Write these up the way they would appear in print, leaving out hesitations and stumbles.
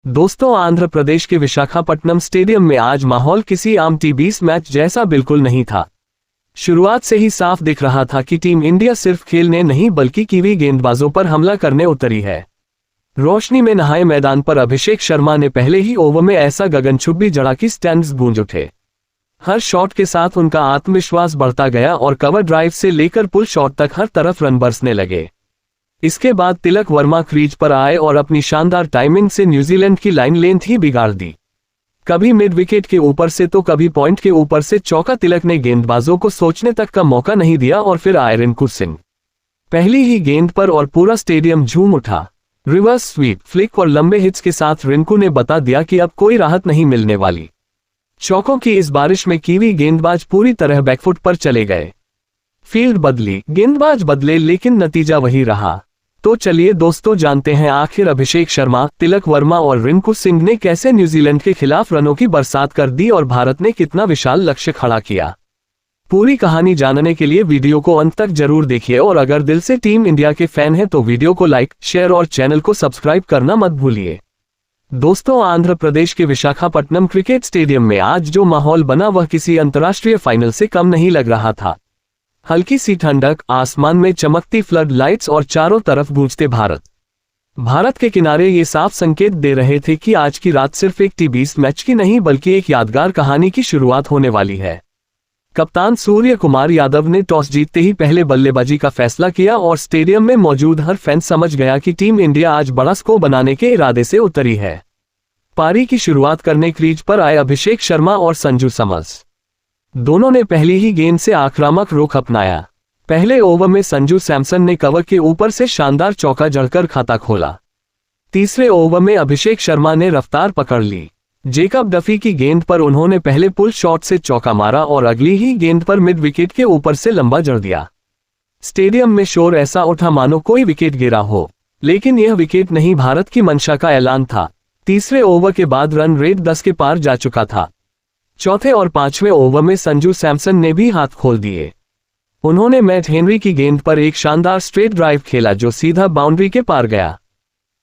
दोस्तों, आंध्र प्रदेश के विशाखापट्टनम स्टेडियम में आज माहौल किसी आम टी20 मैच जैसा बिल्कुल नहीं था। शुरुआत से ही साफ दिख रहा था कि टीम इंडिया सिर्फ खेलने नहीं बल्कि कीवी गेंदबाजों पर हमला करने उतरी है। रोशनी में नहाए मैदान पर अभिषेक शर्मा ने पहले ही ओवर में ऐसा गगनचुंबी जड़ा कि स्टैंड्स गूंज उठे। हर शॉट के साथ उनका आत्मविश्वास बढ़ता गया और कवर ड्राइव से लेकर पुल शॉट तक हर तरफ रन बरसने लगे। इसके बाद तिलक वर्मा क्रीज पर आए और अपनी शानदार टाइमिंग से न्यूजीलैंड की लाइन लेंथ ही बिगाड़ दी। कभी मिड विकेट के ऊपर से तो कभी पॉइंट के ऊपर से चौका। तिलक ने गेंदबाजों को सोचने तक का मौका नहीं दिया और फिर आए रिंकू सिंह। पहली ही गेंद पर और पूरा स्टेडियम झूम उठा। रिवर्स स्वीप, फ्लिक और लंबे हिट्स के साथ रिंकू ने बता दिया कि अब कोई राहत नहीं मिलने वाली। चौकों की इस बारिश में कीवी गेंदबाज पूरी तरह बैकफुट पर चले गए। फील्ड बदली, गेंदबाज बदले, लेकिन नतीजा वही रहा। तो चलिए दोस्तों, जानते हैं आखिर अभिषेक शर्मा, तिलक वर्मा और रिंकू सिंह ने कैसे न्यूजीलैंड के खिलाफ रनों की बरसात कर दी और भारत ने कितना विशाल लक्ष्य खड़ा किया। पूरी कहानी जानने के लिए वीडियो को अंत तक जरूर देखिए और अगर दिल से टीम इंडिया के फैन हैं तो वीडियो को लाइक, शेयर और चैनल को सब्सक्राइब करना मत भूलिए। दोस्तों, आंध्र प्रदेश के विशाखापट्टनम क्रिकेट स्टेडियम में आज जो माहौल बना वह किसी अंतर्राष्ट्रीय फाइनल से कम नहीं लग रहा था। हल्की सी ठंडक, आसमान में चमकती फ्लड लाइट्स और चारों तरफ गूंजते भारत के किनारे ये साफ संकेत दे रहे थे कि आज की रात सिर्फ एक टी20 मैच की नहीं बल्कि एक यादगार कहानी की शुरुआत होने वाली है। कप्तान सूर्य कुमार यादव ने टॉस जीतते ही पहले बल्लेबाजी का फैसला किया और स्टेडियम में मौजूद हर फैन समझ गया कि टीम इंडिया आज बड़ा स्कोर बनाने के इरादे से उतरी है। पारी की शुरुआत करने क्रीज पर आए अभिषेक शर्मा और संजू सैमसन। दोनों ने पहली ही गेंद से आक्रामक रुख अपनाया। पहले ओवर में संजू सैमसन ने कवर के ऊपर से शानदार चौका जड़कर खाता खोला। तीसरे ओवर में अभिषेक शर्मा ने रफ्तार पकड़ ली। जेकब डफी की गेंद पर उन्होंने पहले पुल शॉट से चौका मारा और अगली ही गेंद पर मिड विकेट के ऊपर से लंबा जड़ दिया। स्टेडियम में शोर ऐसा उठा मानो कोई विकेट गिरा हो, लेकिन यह विकेट नहीं, भारत की मंशा का ऐलान था। तीसरे ओवर के बाद रन रेट 10 के पार जा चुका था। चौथे और पांचवें ओवर में संजू सैमसन ने भी हाथ खोल दिए। उन्होंने मैट हेनरी की गेंद पर एक शानदार स्ट्रेट ड्राइव खेला जो सीधा बाउंड्री के पार गया।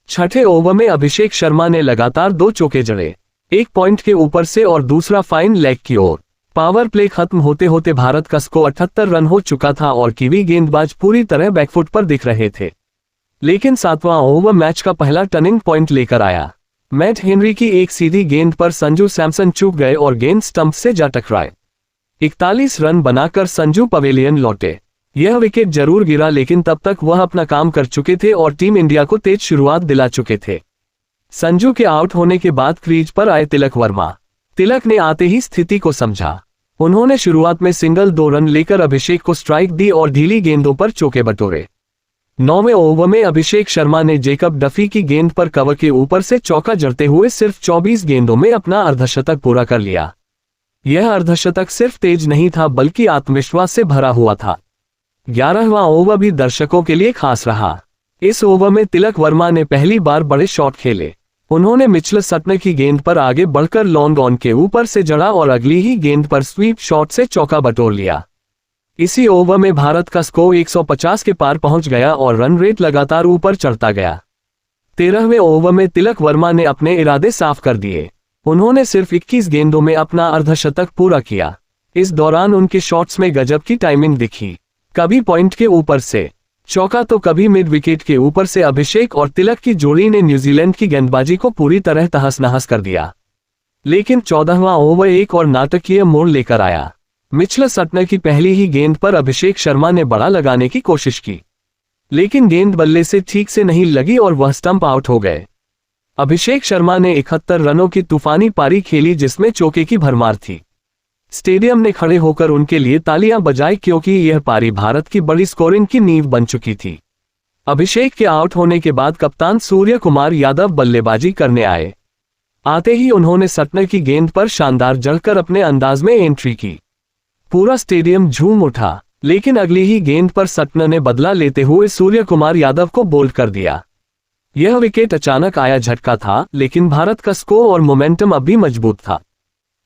छठे ओवर में अभिषेक शर्मा ने लगातार 2 चौके जड़े, एक पॉइंट के ऊपर से और दूसरा फाइन लेग की ओर। पावर प्ले खत्म होते होते भारत का स्कोर 78 रन हो चुका था और कीवी गेंदबाज पूरी तरह बैकफुट पर दिख रहे थे। लेकिन 7वां ओवर मैच का पहला टर्निंग पॉइंट लेकर आया। मैट हेनरी की एक सीधी गेंद पर संजू सैमसन चूक गए और गेंद स्टंप से जा टकराए। 41 रन बनाकर संजू पवेलियन लौटे। यह विकेट जरूर गिरा, लेकिन तब तक वह अपना काम कर चुके थे और टीम इंडिया को तेज शुरुआत दिला चुके थे। संजू के आउट होने के बाद क्रीज पर आए तिलक वर्मा। तिलक ने आते ही स्थिति को समझा। उन्होंने शुरुआत में सिंगल 2 रन लेकर अभिषेक को स्ट्राइक दी और ढीली गेंदों पर चौके बटोरे। 9वें ओवर में अभिषेक शर्मा ने जेकब डफी की गेंद पर कवर के ऊपर से चौका जड़ते हुए सिर्फ 24 गेंदों में अपना अर्धशतक पूरा कर लिया। यह अर्धशतक सिर्फ तेज नहीं था बल्कि आत्मविश्वास से भरा हुआ था। 11वां ओवर भी दर्शकों के लिए खास रहा। इस ओवर में तिलक वर्मा ने पहली बार बड़े शॉट खेले। उन्होंने मिचेल सटनर की गेंद पर आगे बढ़कर लॉन्ग ऑन के ऊपर से जड़ा और अगली ही गेंद पर स्वीप शॉट से चौका बटोर लिया। इसी ओवर में भारत का स्कोर 150 के पार पहुंच गया और रन रेट लगातार ऊपर चढ़ता गया। 13वें ओवर में तिलक वर्मा ने अपने इरादे साफ कर दिए। उन्होंने सिर्फ 21 गेंदों में अपना अर्धशतक पूरा किया। इस दौरान उनके शॉट्स में गजब की टाइमिंग दिखी। कभी पॉइंट के ऊपर से चौका तो कभी मिड विकेट के ऊपर से। अभिषेक और तिलक की जोड़ी ने न्यूजीलैंड की गेंदबाजी को पूरी तरह तहस नहस कर दिया। लेकिन 14वां ओवर एक और नाटकीय मोड़ लेकर आया। मिचेल सटनर की पहली ही गेंद पर अभिषेक शर्मा ने बड़ा लगाने की कोशिश की, लेकिन गेंद बल्ले से ठीक से नहीं लगी और वह स्टंप आउट हो गए। अभिषेक शर्मा ने 71 रनों की तूफानी पारी खेली जिसमें चौके की भरमार थी। स्टेडियम ने खड़े होकर उनके लिए तालियां बजाई क्योंकि यह पारी भारत की बड़ी स्कोरिंग की नींव बन चुकी थी। अभिषेक के आउट होने के बाद कप्तान सूर्य कुमार यादव बल्लेबाजी करने आए। आते ही उन्होंने सटनर की गेंद पर शानदार जड़कर अपने अंदाज में एंट्री की। पूरा स्टेडियम झूम उठा, लेकिन अगली ही गेंद पर सटनर ने बदला लेते हुए सूर्य कुमार यादव को बोल्ड कर दिया। यह विकेट अचानक आया झटका था, लेकिन भारत का स्कोर और मोमेंटम अब भी मजबूत था।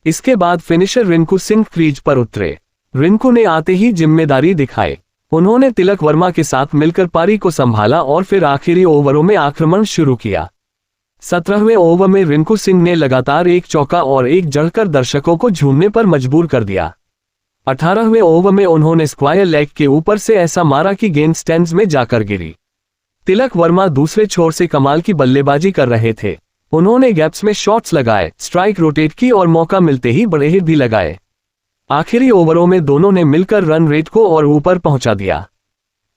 इसके बाद फिनिशर रिंकू सिंह क्रीज पर उतरे। रिंकू ने आते ही जिम्मेदारी दिखाई। उन्होंने तिलक वर्मा के साथ मिलकर पारी को संभाला और फिर आखिरी ओवरों में आक्रमण शुरू किया। 17वें ओवर में रिंकू सिंह ने लगातार एक चौका और एक जड़कर दर्शकों को झूमने पर मजबूर कर दिया। 18वें ओवर में उन्होंने स्क्वायर लेग के ऊपर से ऐसा मारा कि गेंद स्टैंड्स में जाकर गिरी। तिलक वर्मा दूसरे छोर से कमाल की बल्लेबाजी कर रहे थे। उन्होंने गैप्स में शॉट्स लगाए, स्ट्राइक रोटेट की और मौका मिलते ही बड़े हिट भी लगाए। आखिरी ओवरों में दोनों ने मिलकर रन रेट को और ऊपर पहुंचा दिया।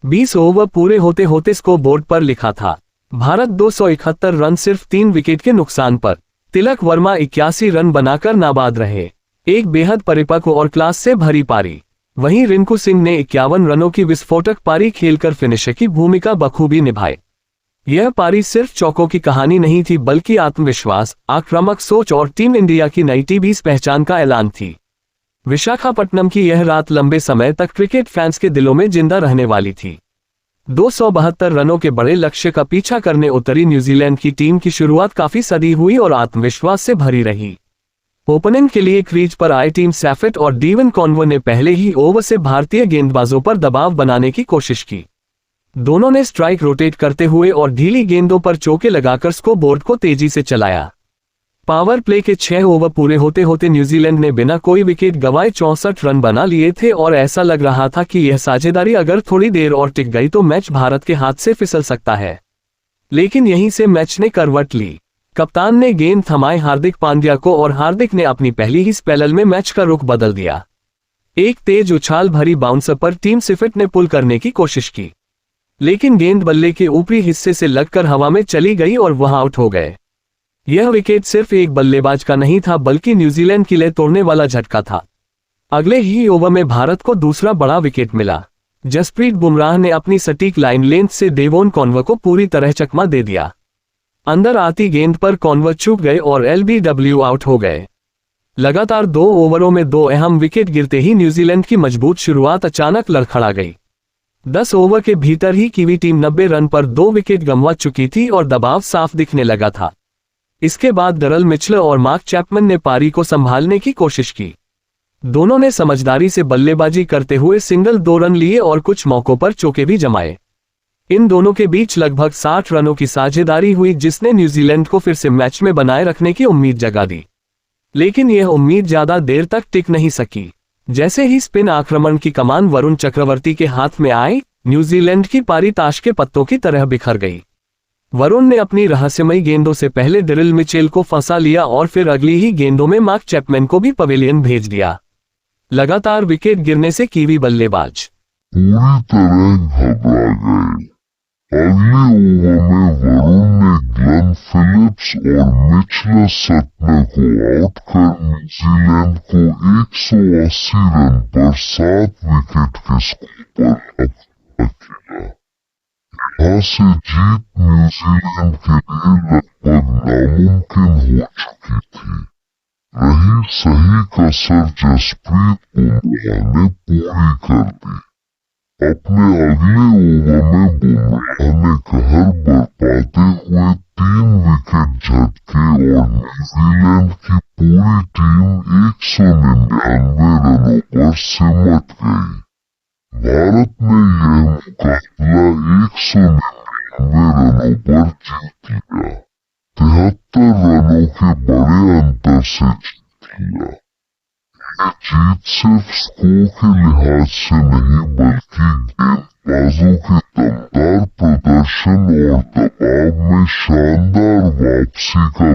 20 ओवर पूरे होते होते स्कोर बोर्ड पर लिखा था भारत 271 रन सिर्फ 3 विकेट के नुकसान पर। तिलक वर्मा 81 रन बनाकर नाबाद रहे। एक बेहद परिपक्व और क्लास से भरी पारी। वहीं रिंकू सिंह ने 51 रनों की विस्फोटक पारी खेलकर फिनिशर की भूमिका बखूबी निभाई। यह पारी सिर्फ चौकों की कहानी नहीं थी बल्कि आत्मविश्वास, आक्रामक सोच और टीम इंडिया की नई टी20 पहचान का ऐलान थी। विशाखापट्टनम की यह रात लंबे समय तक क्रिकेट फैंस के दिलों में जिंदा रहने वाली थी। 272 रनों के बड़े लक्ष्य का पीछा करने उतरी न्यूजीलैंड की टीम की शुरुआत काफी सदी हुई और आत्मविश्वास से भरी रही। ओपनिंग के लिए क्रीज पर आए टीम सैफेट और डीवन कॉन्वर ने पहले ही ओवर से भारतीय गेंदबाजों पर दबाव बनाने की कोशिश की। दोनों ने स्ट्राइक रोटेट करते हुए और ढीली गेंदों पर चौके लगाकर स्कोर बोर्ड को तेजी से चलाया। पावर प्ले के 6 ओवर पूरे होते होते न्यूजीलैंड ने बिना कोई विकेट गंवाए 64 रन बना लिए थे और ऐसा लग रहा था कि यह साझेदारी अगर थोड़ी देर और टिक गई तो मैच भारत के हाथ से फिसल सकता है। लेकिन यहीं से मैच ने करवट ली। कप्तान ने गेंद थमाए हार्दिक पांड्या को और हार्दिक ने अपनी पहली ही स्पेल में मैच का रुख बदल दिया। एक तेज उछाल भरी बाउंसर पर टीम सैफेट ने पुल करने की कोशिश की, लेकिन गेंद बल्ले के ऊपरी हिस्से से लगकर हवा में चली गई और वह आउट हो गए। यह विकेट सिर्फ एक बल्लेबाज का नहीं था बल्कि न्यूजीलैंड के लिए तोड़ने वाला झटका था। अगले ही ओवर में भारत को दूसरा बड़ा विकेट मिला। जसप्रीत बुमराह ने अपनी सटीक लाइन लेंथ से डेवोन कॉन्वर को पूरी तरह चकमा दे दिया। अंदर आती गेंद पर कॉन्वर चूक गए और एलबीडब्ल्यू आउट हो गए। लगातार 2 ओवरों में 2 अहम विकेट गिरते ही न्यूजीलैंड की मजबूत शुरुआत अचानक लड़खड़ा गई। 10 ओवर के भीतर ही कीवी टीम 90 रन पर 2 विकेट गंवा चुकी थी और दबाव साफ दिखने लगा था। इसके बाद डरल मिचलर और मार्क चैपमैन ने पारी को संभालने की कोशिश की। दोनों ने समझदारी से बल्लेबाजी करते हुए सिंगल 2 रन लिए और कुछ मौकों पर चौके भी जमाए। इन दोनों के बीच लगभग 60 रनों की साझेदारी हुई जिसने न्यूजीलैंड को फिर से मैच में बनाए रखने की उम्मीद जगा दी। लेकिन यह उम्मीद ज्यादा देर तक टिक नहीं सकी। जैसे ही स्पिन आक्रमण की कमान वरुण चक्रवर्ती के हाथ में आई, न्यूजीलैंड की पारी ताश के पत्तों की तरह बिखर गई। वरुण ने अपनी रहस्यमयी गेंदों से पहले डिरिल मिचेल को फंसा लिया और फिर अगली ही गेंदों में मार्क चैपमैन को भी पवेलियन भेज दिया। लगातार विकेट गिरने से कीवी बल्लेबाज पूरी तरह घबरा गए। अगले ओवर में वरुण ने ग्लेन फिलिप्स और मिचेल सटनर को आउट कर न्यूजीलैंड को 180 रन पर 7 विकेट के स्कोर पर किया। यहाँ से जीत न्यूजीलैंड के लिए लगभग नामुमकिन हो चुकी थी। रही सही कसर जसप्रीत बुमराह ने पूरी कर दी। अपने अगले ओवर में बुमराह ने कहर बरपाते हुए 3 विकेट झटके और न्यूजीलैंड की पूरी टीम 199 रनों पर सिमट गई। भारत ने यह मुकाबला 199 रनों पर जीत लिया। 73 रनों के बड़े अंतर से जीत लिया। यह जीत सिर्फ स्कोर के लिहाज से नहीं बल्कि गेंदबाजों के दमदार प्रदर्शन और दबाव में शानदार वापसी का